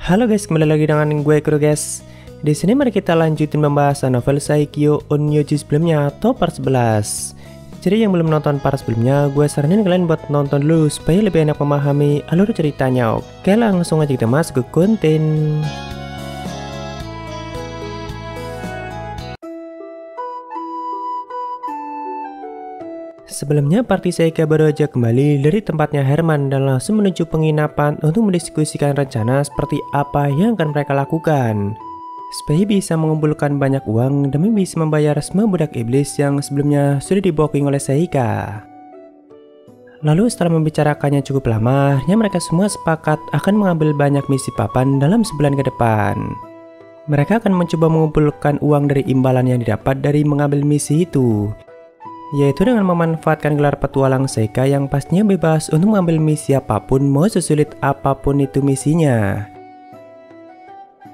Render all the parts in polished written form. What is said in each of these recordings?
Halo guys, kembali lagi dengan gue Kuro guys. Di sini mari kita lanjutin pembahasan novel Saikyo Onmyoji sebelumnya atau part 11. Jadi yang belum nonton part sebelumnya, gue saranin kalian buat nonton dulu supaya lebih enak memahami alur ceritanya. Oke, langsung aja kita masuk ke konten. Sebelumnya, party Seika baru aja kembali dari tempatnya Herman dan langsung menuju penginapan untuk mendiskusikan rencana seperti apa yang akan mereka lakukan supaya bisa mengumpulkan banyak uang demi bisa membayar semua budak iblis yang sebelumnya sudah diboking oleh Seika. Lalu setelah membicarakannya cukup lama, akhirnya mereka semua sepakat akan mengambil banyak misi papan dalam sebulan ke depan. Mereka akan mencoba mengumpulkan uang dari imbalan yang didapat dari mengambil misi itu, yaitu dengan memanfaatkan gelar petualang Seika yang pastinya bebas untuk mengambil misi apapun, mau sesulit apapun itu misinya.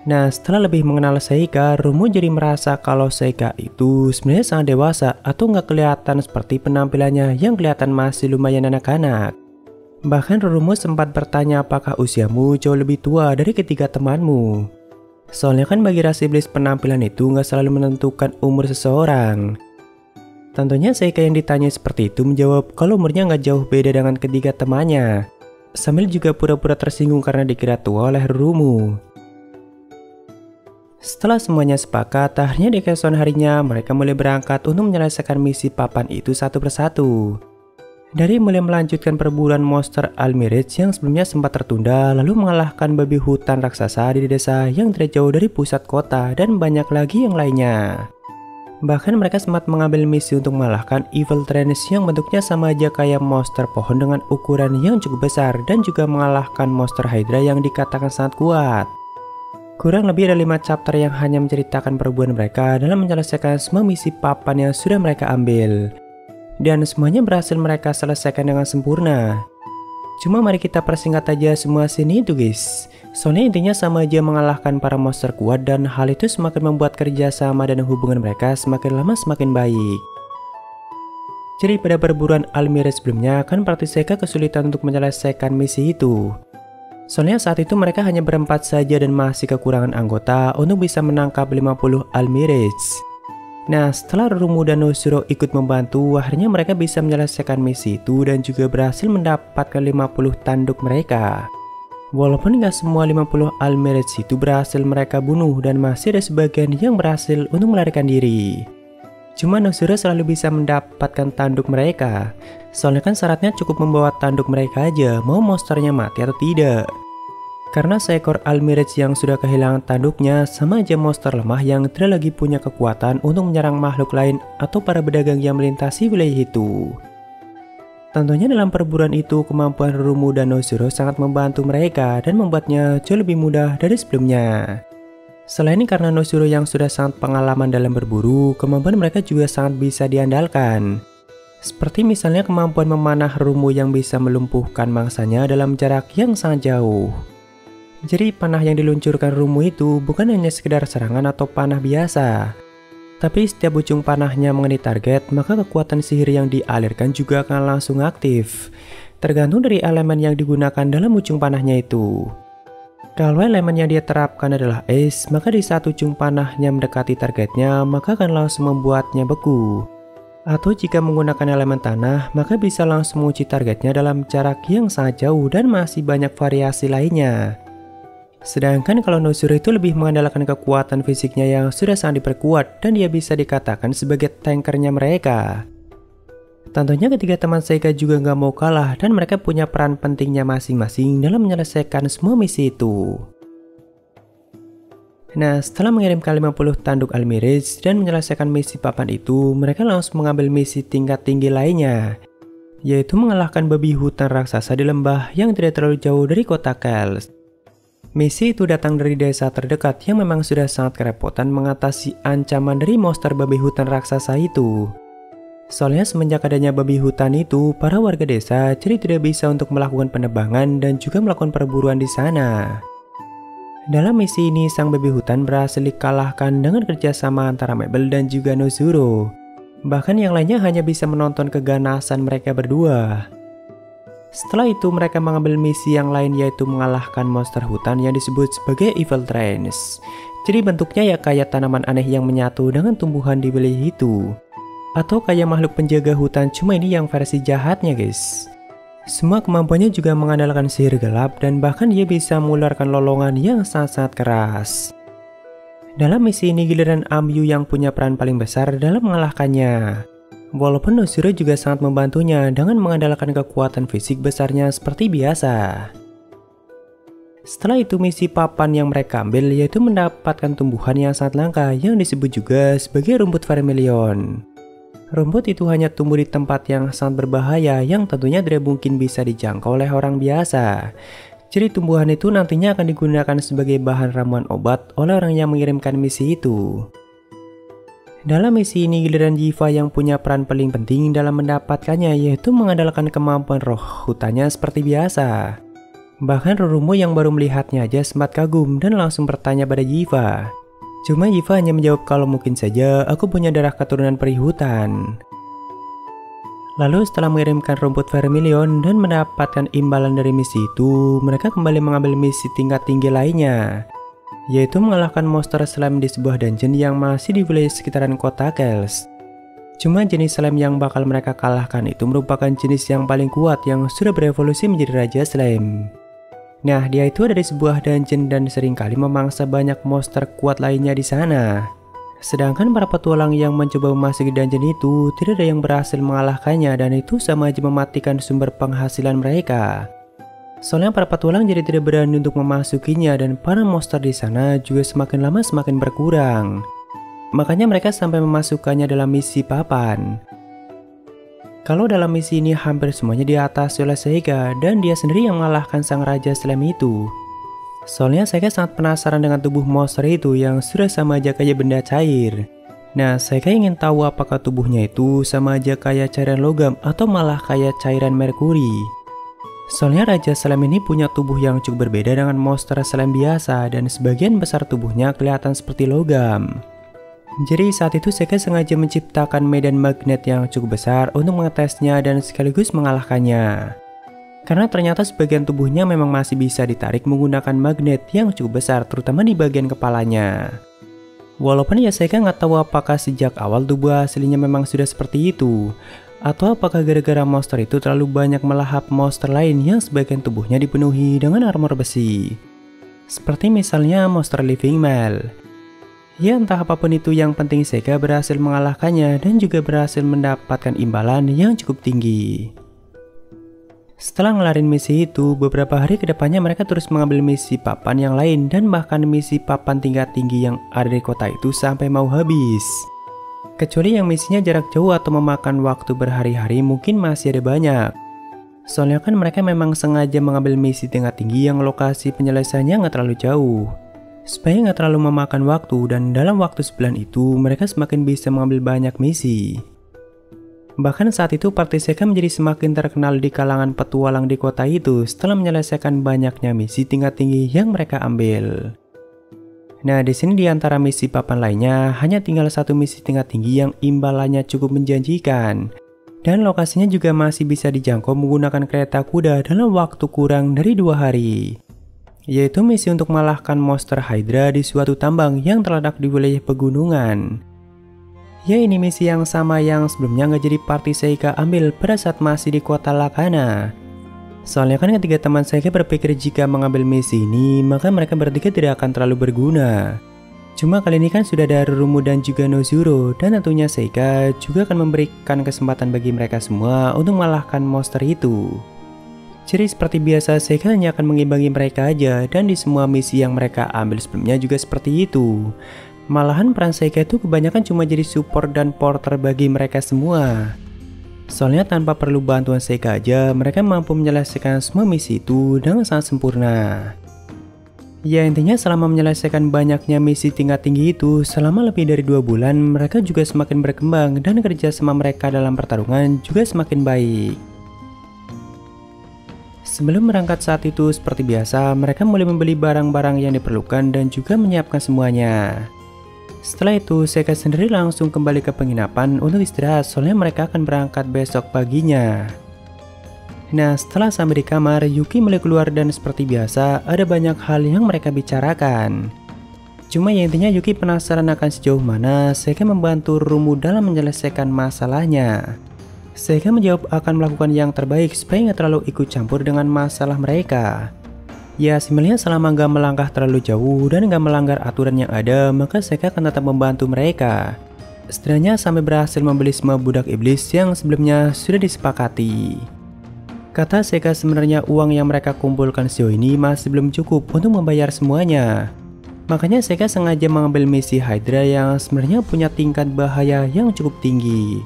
Nah, setelah lebih mengenal Seika, Rumu jadi merasa kalau Seika itu sebenarnya sangat dewasa atau nggak kelihatan seperti penampilannya yang kelihatan masih lumayan anak-anak. Bahkan Rumu sempat bertanya apakah usiamu jauh lebih tua dari ketiga temanmu. Soalnya kan bagi ras iblis penampilan itu nggak selalu menentukan umur seseorang. Tentunya Seika yang ditanya seperti itu menjawab kalau umurnya nggak jauh beda dengan ketiga temannya, sambil juga pura-pura tersinggung karena dikira tua oleh Rumu. Setelah semuanya sepakat, akhirnya di keesokan harinya mereka mulai berangkat untuk menyelesaikan misi papan itu satu persatu. Dari mulai melanjutkan perburuan monster Almirage yang sebelumnya sempat tertunda, lalu mengalahkan babi hutan raksasa di desa yang tidak jauh dari pusat kota, dan banyak lagi yang lainnya. Bahkan mereka sempat mengambil misi untuk mengalahkan Evil Trance yang bentuknya sama aja kayak monster pohon dengan ukuran yang cukup besar, dan juga mengalahkan monster Hydra yang dikatakan sangat kuat. Kurang lebih ada 5 chapter yang hanya menceritakan perburuan mereka dalam menyelesaikan semua misi papan yang sudah mereka ambil. Dan semuanya berhasil mereka selesaikan dengan sempurna. Cuma mari kita persingkat aja semua scene itu guys. Soalnya intinya sama aja mengalahkan para monster kuat, dan hal itu semakin membuat kerjasama dan hubungan mereka semakin lama semakin baik. Jadi pada perburuan Almirage sebelumnya kan party Seika kesulitan untuk menyelesaikan misi itu. Soalnya saat itu mereka hanya berempat saja dan masih kekurangan anggota untuk bisa menangkap 50 Almirage. Nah, setelah Rumu dan Noshiro ikut membantu, akhirnya mereka bisa menyelesaikan misi itu dan juga berhasil mendapatkan 50 tanduk mereka. Walaupun nggak semua 50 Almirage itu berhasil mereka bunuh, dan masih ada sebagian yang berhasil untuk melarikan diri. Cuma Noshiro selalu bisa mendapatkan tanduk mereka. Soalnya kan syaratnya cukup membawa tanduk mereka aja, mau monsternya mati atau tidak. Karena seekor Almirage yang sudah kehilangan tanduknya sama aja monster lemah yang tidak lagi punya kekuatan untuk menyerang makhluk lain atau para pedagang yang melintasi wilayah itu. Tentunya dalam perburuan itu kemampuan Rumu dan Noshiro sangat membantu mereka dan membuatnya jauh lebih mudah dari sebelumnya. Selain ini karena Noshiro yang sudah sangat pengalaman dalam berburu, kemampuan mereka juga sangat bisa diandalkan. Seperti misalnya kemampuan memanah Rumu yang bisa melumpuhkan mangsanya dalam jarak yang sangat jauh. Jadi panah yang diluncurkan Rumu itu bukan hanya sekedar serangan atau panah biasa, tapi setiap ujung panahnya mengenai target, maka kekuatan sihir yang dialirkan juga akan langsung aktif, tergantung dari elemen yang digunakan dalam ujung panahnya itu. Kalau elemen yang dia terapkan adalah es, maka di saat ujung panahnya mendekati targetnya, maka akan langsung membuatnya beku. Atau jika menggunakan elemen tanah, maka bisa langsung menguji targetnya dalam jarak yang sangat jauh dan masih banyak variasi lainnya. Sedangkan kalau Noshiro itu lebih mengandalkan kekuatan fisiknya yang sudah sangat diperkuat, dan dia bisa dikatakan sebagai tankernya mereka. Tentunya ketiga teman Seika juga nggak mau kalah, dan mereka punya peran pentingnya masing-masing dalam menyelesaikan semua misi itu. Nah, setelah mengirimkan 50 tanduk Almirage dan menyelesaikan misi papan itu, mereka langsung mengambil misi tingkat tinggi lainnya, yaitu mengalahkan babi hutan raksasa di lembah yang tidak terlalu jauh dari kota Kells. Misi itu datang dari desa terdekat yang memang sudah sangat kerepotan mengatasi ancaman dari monster babi hutan raksasa itu. Soalnya semenjak adanya babi hutan itu, para warga desa jadi tidak bisa untuk melakukan penebangan dan juga melakukan perburuan di sana. Dalam misi ini, sang babi hutan berhasil dikalahkan dengan kerjasama antara Mabel dan juga Noshiro. Bahkan yang lainnya hanya bisa menonton keganasan mereka berdua. Setelah itu mereka mengambil misi yang lain, yaitu mengalahkan monster hutan yang disebut sebagai Evil Trees. Jadi bentuknya ya kayak tanaman aneh yang menyatu dengan tumbuhan di wilayah itu. Atau kayak makhluk penjaga hutan, cuma ini yang versi jahatnya guys. Semua kemampuannya juga mengandalkan sihir gelap dan bahkan dia bisa mengeluarkan lolongan yang sangat-sangat keras. Dalam misi ini giliran Amyu yang punya peran paling besar dalam mengalahkannya. Walaupun Nozuro juga sangat membantunya dengan mengandalkan kekuatan fisik besarnya seperti biasa. Setelah itu misi papan yang mereka ambil yaitu mendapatkan tumbuhan yang sangat langka yang disebut juga sebagai rumput vermilion. Rumput itu hanya tumbuh di tempat yang sangat berbahaya yang tentunya tidak mungkin bisa dijangkau oleh orang biasa. Jadi tumbuhan itu nantinya akan digunakan sebagai bahan ramuan obat oleh orang yang mengirimkan misi itu. Dalam misi ini giliran Yiva yang punya peran paling penting dalam mendapatkannya, yaitu mengandalkan kemampuan roh hutannya seperti biasa. Bahkan Rurumo yang baru melihatnya aja sempat kagum dan langsung bertanya pada Yiva. Cuma Yiva hanya menjawab kalau mungkin saja aku punya darah keturunan peri hutan. Lalu setelah mengirimkan rumput vermilion dan mendapatkan imbalan dari misi itu, mereka kembali mengambil misi tingkat tinggi lainnya, yaitu mengalahkan monster slime di sebuah dungeon yang masih di wilayah sekitaran kota Kells. Cuma jenis slime yang bakal mereka kalahkan itu merupakan jenis yang paling kuat yang sudah berevolusi menjadi Raja Slime. Nah, dia itu ada di sebuah dungeon dan seringkali memangsa banyak monster kuat lainnya di sana. Sedangkan para petualang yang mencoba memasuki dungeon itu tidak ada yang berhasil mengalahkannya dan itu sama aja mematikan sumber penghasilan mereka. Soalnya para petualang jadi tidak berani untuk memasukinya dan para monster di sana juga semakin lama semakin berkurang. Makanya mereka sampai memasukkannya dalam misi papan. Kalau dalam misi ini hampir semuanya diatasi oleh Seiga dan dia sendiri yang mengalahkan sang Raja Slime itu. Soalnya Seiga sangat penasaran dengan tubuh monster itu yang sudah sama aja kayak benda cair. Nah, Seiga ingin tahu apakah tubuhnya itu sama aja kayak cairan logam atau malah kayak cairan merkuri. Soalnya Raja Slime ini punya tubuh yang cukup berbeda dengan monster slime biasa dan sebagian besar tubuhnya kelihatan seperti logam. Jadi saat itu Seiga sengaja menciptakan medan magnet yang cukup besar untuk mengetesnya dan sekaligus mengalahkannya. Karena ternyata sebagian tubuhnya memang masih bisa ditarik menggunakan magnet yang cukup besar, terutama di bagian kepalanya. Walaupun ya Seiga nggak tahu apakah sejak awal tubuh aslinya memang sudah seperti itu, atau apakah gara-gara monster itu terlalu banyak melahap monster lain yang sebagian tubuhnya dipenuhi dengan armor besi. Seperti misalnya monster Living Mal. Ya entah apapun itu, yang penting Seiga berhasil mengalahkannya dan juga berhasil mendapatkan imbalan yang cukup tinggi. Setelah ngelarin misi itu, beberapa hari kedepannya mereka terus mengambil misi papan yang lain dan bahkan misi papan tingkat tinggi yang ada di kota itu sampai mau habis. Kecuali yang misinya jarak jauh atau memakan waktu berhari-hari mungkin masih ada banyak. Soalnya kan mereka memang sengaja mengambil misi tingkat tinggi yang lokasi penyelesaiannya nggak terlalu jauh, supaya nggak terlalu memakan waktu dan dalam waktu sebulan itu mereka semakin bisa mengambil banyak misi. Bahkan saat itu party Seiga menjadi semakin terkenal di kalangan petualang di kota itu setelah menyelesaikan banyaknya misi tingkat tinggi yang mereka ambil. Nah, di sini di antara misi papan lainnya hanya tinggal satu misi tingkat tinggi yang imbalannya cukup menjanjikan. Dan lokasinya juga masih bisa dijangkau menggunakan kereta kuda dalam waktu kurang dari 2 hari. Yaitu misi untuk mengalahkan monster Hydra di suatu tambang yang terletak di wilayah pegunungan. Ya, ini misi yang sama yang sebelumnya nggak jadi party Seiga ambil pada saat masih di kota Lakana. Soalnya kan ketiga teman Seiga berpikir jika mengambil misi ini, maka mereka bertiga tidak akan terlalu berguna. Cuma kali ini kan sudah ada Rurumo dan juga Nozuro, dan tentunya Seiga juga akan memberikan kesempatan bagi mereka semua untuk mengalahkan monster itu. Jadi seperti biasa Seiga hanya akan mengimbangi mereka aja, dan di semua misi yang mereka ambil sebelumnya juga seperti itu. Malahan peran Seiga itu kebanyakan cuma jadi support dan porter bagi mereka semua. Soalnya tanpa perlu bantuan Seiga aja, mereka mampu menyelesaikan semua misi itu dengan sangat sempurna. Ya intinya selama menyelesaikan banyaknya misi tingkat tinggi itu selama lebih dari 2 bulan, mereka juga semakin berkembang dan kerjasama mereka dalam pertarungan juga semakin baik. Sebelum berangkat saat itu seperti biasa, mereka mulai membeli barang-barang yang diperlukan dan juga menyiapkan semuanya. Setelah itu, Seiga sendiri langsung kembali ke penginapan untuk istirahat soalnya mereka akan berangkat besok paginya. Nah, setelah sampai di kamar, Yuki mulai keluar dan seperti biasa, ada banyak hal yang mereka bicarakan. Cuma ya intinya Yuki penasaran akan sejauh mana Seika membantu Rumu dalam menyelesaikan masalahnya. Seika menjawab akan melakukan yang terbaik supaya nggak terlalu ikut campur dengan masalah mereka. Ya sebenarnya selama nggak melangkah terlalu jauh dan nggak melanggar aturan yang ada, maka Seika akan tetap membantu mereka. Setidaknya sampai berhasil membeli semua budak iblis yang sebelumnya sudah disepakati. Kata Seika sebenarnya uang yang mereka kumpulkan sejauh ini masih belum cukup untuk membayar semuanya. Makanya Seika sengaja mengambil misi Hydra yang sebenarnya punya tingkat bahaya yang cukup tinggi.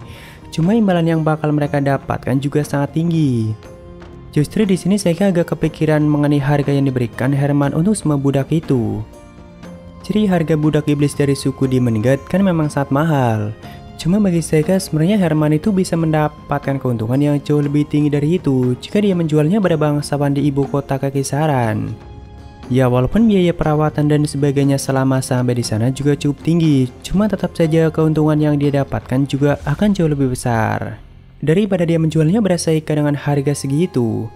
Cuma imbalan yang bakal mereka dapatkan juga sangat tinggi. Justru di sini Seika agak kepikiran mengenai harga yang diberikan Herman untuk semua budak itu. Jadi harga budak iblis dari suku Demon God kan memang sangat mahal. Cuma bagi Seika sebenarnya Herman itu bisa mendapatkan keuntungan yang jauh lebih tinggi dari itu jika dia menjualnya pada bangsawan di ibu kota Kekaisaran. Ya walaupun biaya perawatan dan sebagainya selama sampai di sana juga cukup tinggi, cuma tetap saja keuntungan yang dia dapatkan juga akan jauh lebih besar daripada dia menjualnya pada Seika dengan harga segitu.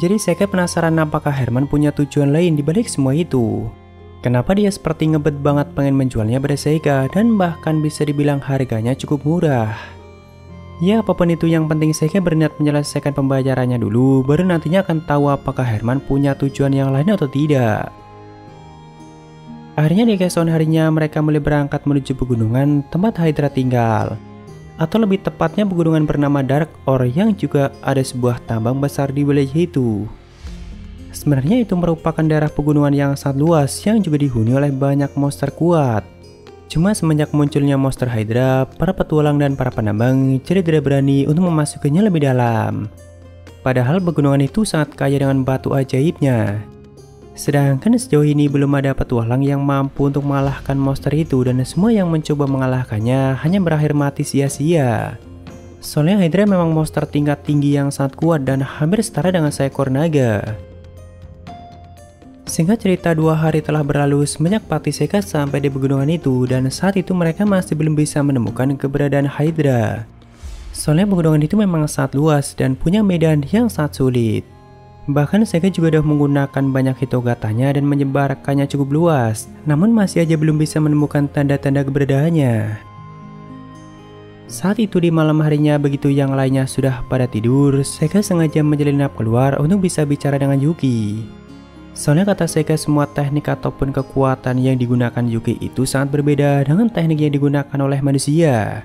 Jadi Seika penasaran apakah Herman punya tujuan lain dibalik semua itu. Kenapa dia seperti ngebet banget pengen menjualnya pada Seika dan bahkan bisa dibilang harganya cukup murah. Ya apapun itu yang penting Seika berniat menyelesaikan pembayarannya dulu, baru nantinya akan tahu apakah Herman punya tujuan yang lain atau tidak. Akhirnya di keesokan harinya mereka mulai berangkat menuju pegunungan tempat Hydra tinggal. Atau lebih tepatnya pegunungan bernama Dark Ore yang juga ada sebuah tambang besar di wilayah itu. Sebenarnya itu merupakan daerah pegunungan yang sangat luas yang juga dihuni oleh banyak monster kuat. Cuma semenjak munculnya monster Hydra, para petualang dan para penambang jadi tidak berani untuk memasukinya lebih dalam. Padahal pegunungan itu sangat kaya dengan batu ajaibnya. Sedangkan sejauh ini belum ada petualang yang mampu untuk mengalahkan monster itu dan semua yang mencoba mengalahkannya hanya berakhir mati sia-sia. Soalnya Hydra memang monster tingkat tinggi yang sangat kuat dan hampir setara dengan seekor naga. Singkat cerita 2 hari telah berlalu semenjak party Seika sampai di pegunungan itu dan saat itu mereka masih belum bisa menemukan keberadaan Hydra. Soalnya pegunungan itu memang sangat luas dan punya medan yang sangat sulit. Bahkan Seika juga sudah menggunakan banyak hitogatanya dan menyebarkannya cukup luas, namun masih aja belum bisa menemukan tanda-tanda keberadaannya. Saat itu di malam harinya begitu yang lainnya sudah pada tidur, Seika sengaja menyelinap keluar untuk bisa bicara dengan Yuki. Soalnya kata Seika semua teknik ataupun kekuatan yang digunakan Yuki itu sangat berbeda dengan teknik yang digunakan oleh manusia.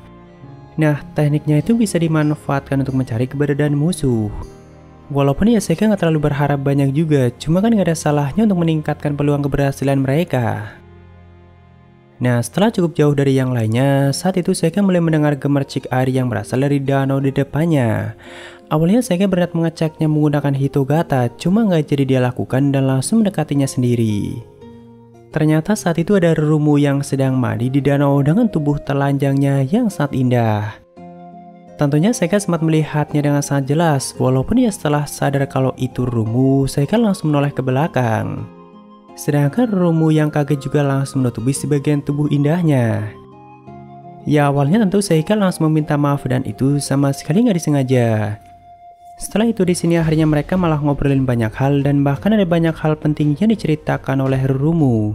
Nah, tekniknya itu bisa dimanfaatkan untuk mencari keberadaan musuh. Walaupun ya Seika nggak terlalu berharap banyak juga, cuma kan nggak ada salahnya untuk meningkatkan peluang keberhasilan mereka. Nah, setelah cukup jauh dari yang lainnya, saat itu Seika mulai mendengar gemercik air yang berasal dari danau di depannya. Awalnya Seika berniat mengeceknya menggunakan hitogata, cuma nggak jadi dia lakukan dan langsung mendekatinya sendiri. Ternyata saat itu ada Rumu yang sedang mandi di danau dengan tubuh telanjangnya yang sangat indah. Tentunya Seika sempat melihatnya dengan sangat jelas, walaupun ia setelah sadar kalau itu Rumu, Seika langsung menoleh ke belakang. Sedangkan Rumu yang kaget juga langsung menutupi sebagian tubuh indahnya. Ya awalnya tentu Seika langsung meminta maaf dan itu sama sekali nggak disengaja. Setelah itu di sini akhirnya mereka malah ngobrolin banyak hal dan bahkan ada banyak hal penting yang diceritakan oleh Rumu.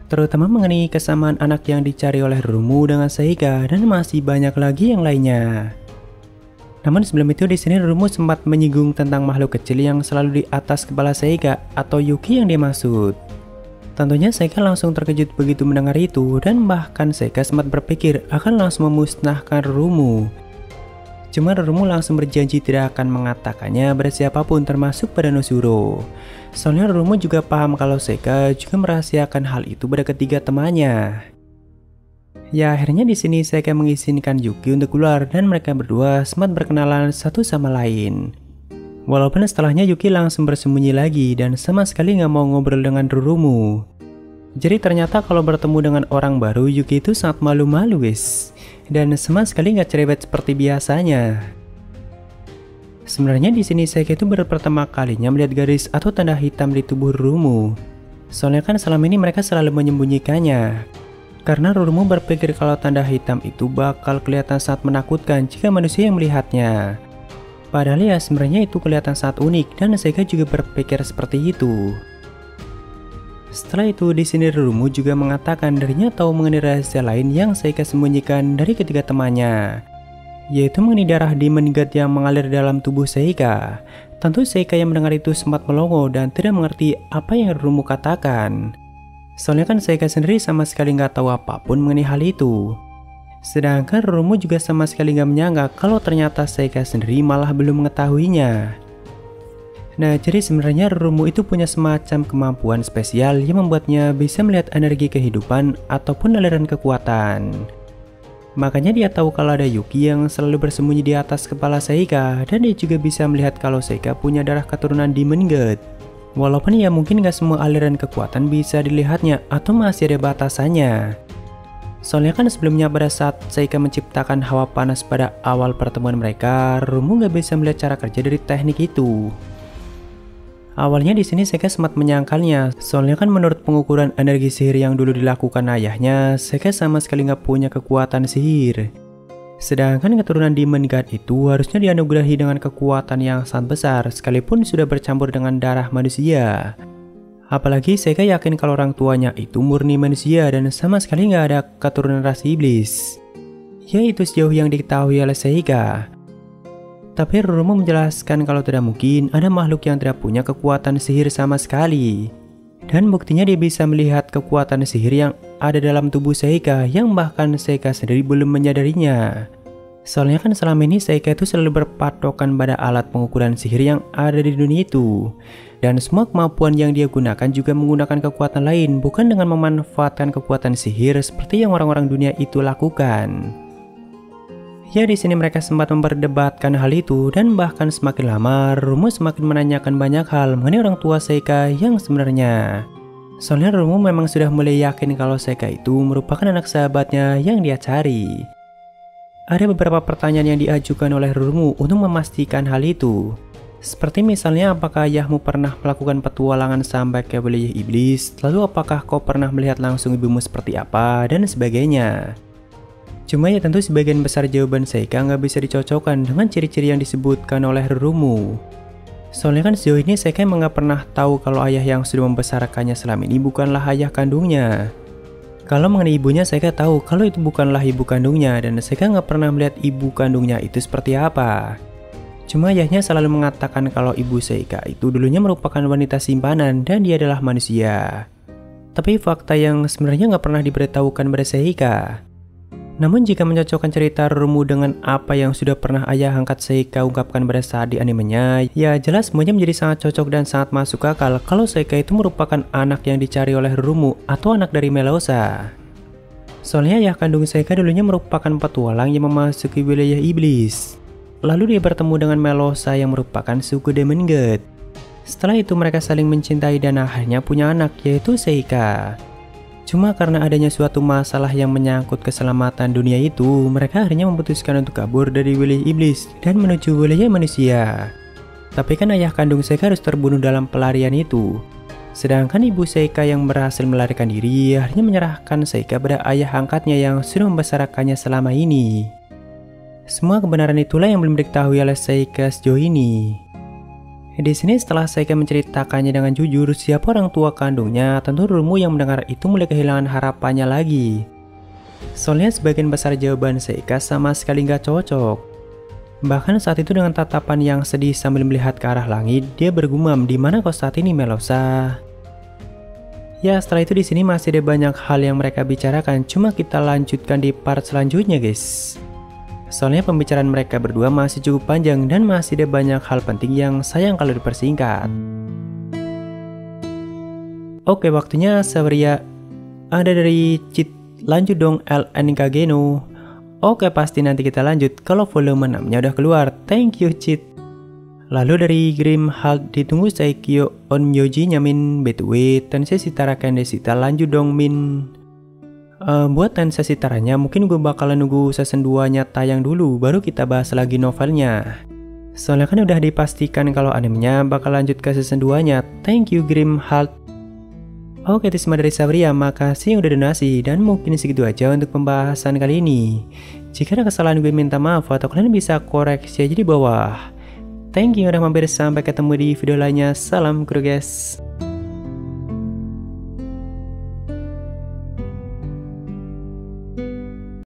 Terutama mengenai kesamaan anak yang dicari oleh Rumu dengan Seika dan masih banyak lagi yang lainnya. Namun sebelum itu di sini Rumu sempat menyinggung tentang makhluk kecil yang selalu di atas kepala Seika atau Yuki yang dimaksud. Tentunya Seika langsung terkejut begitu mendengar itu dan bahkan Seika sempat berpikir akan langsung memusnahkan Rumu. Cuma Rumu langsung berjanji tidak akan mengatakannya pada siapapun termasuk pada Nosuro. Soalnya Rumu juga paham kalau Seika juga merahasiakan hal itu pada ketiga temannya. Ya akhirnya di sini Seika mengizinkan Yuki untuk keluar dan mereka berdua sempat berkenalan satu sama lain. Walaupun setelahnya Yuki langsung bersembunyi lagi dan sama sekali nggak mau ngobrol dengan Rumu. Jadi ternyata kalau bertemu dengan orang baru Yuki itu sangat malu-malu guys. Dan sama sekali nggak cerewet seperti biasanya. Sebenarnya di sini Seika itu baru pertama kalinya melihat garis atau tanda hitam di tubuh Rumu. Soalnya kan selama ini mereka selalu menyembunyikannya. Karena Rumu berpikir kalau tanda hitam itu bakal kelihatan sangat menakutkan jika manusia yang melihatnya. Padahal ya sebenarnya itu kelihatan sangat unik dan Seika juga berpikir seperti itu. Setelah itu di sini Rurumu juga mengatakan dirinya tahu mengenai rahasia lain yang Seika sembunyikan dari ketiga temannya, yaitu mengenai darah Demon God yang mengalir dalam tubuh Seika. Tentu Seika yang mendengar itu sempat melongo dan tidak mengerti apa yang Rurumu katakan. Soalnya kan Seika sendiri sama sekali nggak tahu apapun mengenai hal itu. Sedangkan Rurumu juga sama sekali nggak menyangka kalau ternyata Seika sendiri malah belum mengetahuinya. Nah, jadi sebenarnya Rurumu itu punya semacam kemampuan spesial yang membuatnya bisa melihat energi kehidupan ataupun aliran kekuatan. Makanya dia tahu kalau ada Yuki yang selalu bersembunyi di atas kepala Seika, dan dia juga bisa melihat kalau Seika punya darah keturunan Demon God. Walaupun ya mungkin gak semua aliran kekuatan bisa dilihatnya atau masih ada batasannya. Soalnya kan sebelumnya pada saat Seika menciptakan hawa panas pada awal pertemuan mereka, Rurumu gak bisa melihat cara kerja dari teknik itu. Awalnya di sini Seika sempat menyangkalnya, soalnya kan menurut pengukuran energi sihir yang dulu dilakukan ayahnya, Seika sama sekali nggak punya kekuatan sihir. Sedangkan keturunan Demon God itu harusnya dianugerahi dengan kekuatan yang sangat besar, sekalipun sudah bercampur dengan darah manusia. Apalagi Seika yakin kalau orang tuanya itu murni manusia dan sama sekali nggak ada keturunan ras iblis. Ya itu sejauh yang diketahui oleh Seika. Tapi Rurumu menjelaskan kalau tidak mungkin ada makhluk yang tidak punya kekuatan sihir sama sekali. Dan buktinya dia bisa melihat kekuatan sihir yang ada dalam tubuh Seika yang bahkan Seika sendiri belum menyadarinya. Soalnya kan selama ini Seika itu selalu berpatokan pada alat pengukuran sihir yang ada di dunia itu. Dan semua kemampuan yang dia gunakan juga menggunakan kekuatan lain, bukan dengan memanfaatkan kekuatan sihir seperti yang orang-orang dunia itu lakukan. Ya di sini mereka sempat memperdebatkan hal itu dan bahkan semakin lama Rurumu semakin menanyakan banyak hal mengenai orang tua Seika yang sebenarnya. Soalnya Rurumu memang sudah mulai yakin kalau Seika itu merupakan anak sahabatnya yang dia cari. Ada beberapa pertanyaan yang diajukan oleh Rurumu untuk memastikan hal itu. Seperti misalnya apakah ayahmu pernah melakukan petualangan sampai ke wilayah iblis, lalu apakah kau pernah melihat langsung ibumu seperti apa, dan sebagainya. Cuma ya tentu sebagian besar jawaban Seika nggak bisa dicocokkan dengan ciri-ciri yang disebutkan oleh Rurumu. Soalnya kan sejauh ini Seika emang nggak pernah tahu kalau ayah yang sudah membesarkannya selama ini bukanlah ayah kandungnya. Kalau mengenai ibunya Seika tahu kalau itu bukanlah ibu kandungnya dan Seika nggak pernah melihat ibu kandungnya itu seperti apa. Cuma ayahnya selalu mengatakan kalau ibu Seika itu dulunya merupakan wanita simpanan dan dia adalah manusia. Tapi fakta yang sebenarnya nggak pernah diberitahukan pada Seika. Namun jika mencocokkan cerita Rurumu dengan apa yang sudah pernah ayah angkat Seika ungkapkan pada saat di animenya, ya jelas semuanya menjadi sangat cocok dan sangat masuk akal kalau Seika itu merupakan anak yang dicari oleh Rurumu atau anak dari Melosa. Soalnya ayah kandung Seika dulunya merupakan petualang yang memasuki wilayah iblis. Lalu dia bertemu dengan Melosa yang merupakan suku Demon God. Setelah itu mereka saling mencintai dan akhirnya punya anak yaitu Seika. Cuma karena adanya suatu masalah yang menyangkut keselamatan dunia itu, mereka akhirnya memutuskan untuk kabur dari wilayah iblis dan menuju wilayah manusia. Tapi kan ayah kandung Seika harus terbunuh dalam pelarian itu. Sedangkan ibu Seika yang berhasil melarikan diri akhirnya menyerahkan Seika pada ayah angkatnya yang sudah membesarkannya selama ini. Semua kebenaran itulah yang belum diketahui oleh Seika sejauh ini. Di sini setelah Seika menceritakannya dengan jujur siapa orang tua kandungnya, tentu Rurumu yang mendengar itu mulai kehilangan harapannya lagi. Soalnya sebagian besar jawaban Seika sama sekali nggak cocok. Bahkan saat itu dengan tatapan yang sedih sambil melihat ke arah langit, dia bergumam, "Di mana kau saat ini, Melosa?" Ya setelah itu di sini masih ada banyak hal yang mereka bicarakan, cuma kita lanjutkan di part selanjutnya guys. Soalnya pembicaraan mereka berdua masih cukup panjang dan masih ada banyak hal penting yang sayang kalau dipersingkat. Oke, waktunya Saveria. Ada dari Cheat, lanjut dong LNK Geno. Oke, pasti nanti kita lanjut kalau volume 6-nya udah keluar. Thank you Cheat. Lalu dari Grim Halt, ditunggu Saikyo Onyoji nyamin BTW Tensei Shitara Kandesita, lanjut dong Min. Buat Tensei Shitaranya mungkin gue bakalan nunggu season 2-nya tayang dulu baru kita bahas lagi novelnya. Soalnya kan udah dipastikan kalau animenya bakal lanjut ke season 2-nya. Thank you Grim Halt. Oke, itu semua dari Saveria, makasih yang udah donasi dan mungkin segitu aja untuk pembahasan kali ini. Jika ada kesalahan gue minta maaf atau kalian bisa koreksi aja di bawah. Thank you udah mampir, sampai ketemu di video lainnya. Salam kru guys.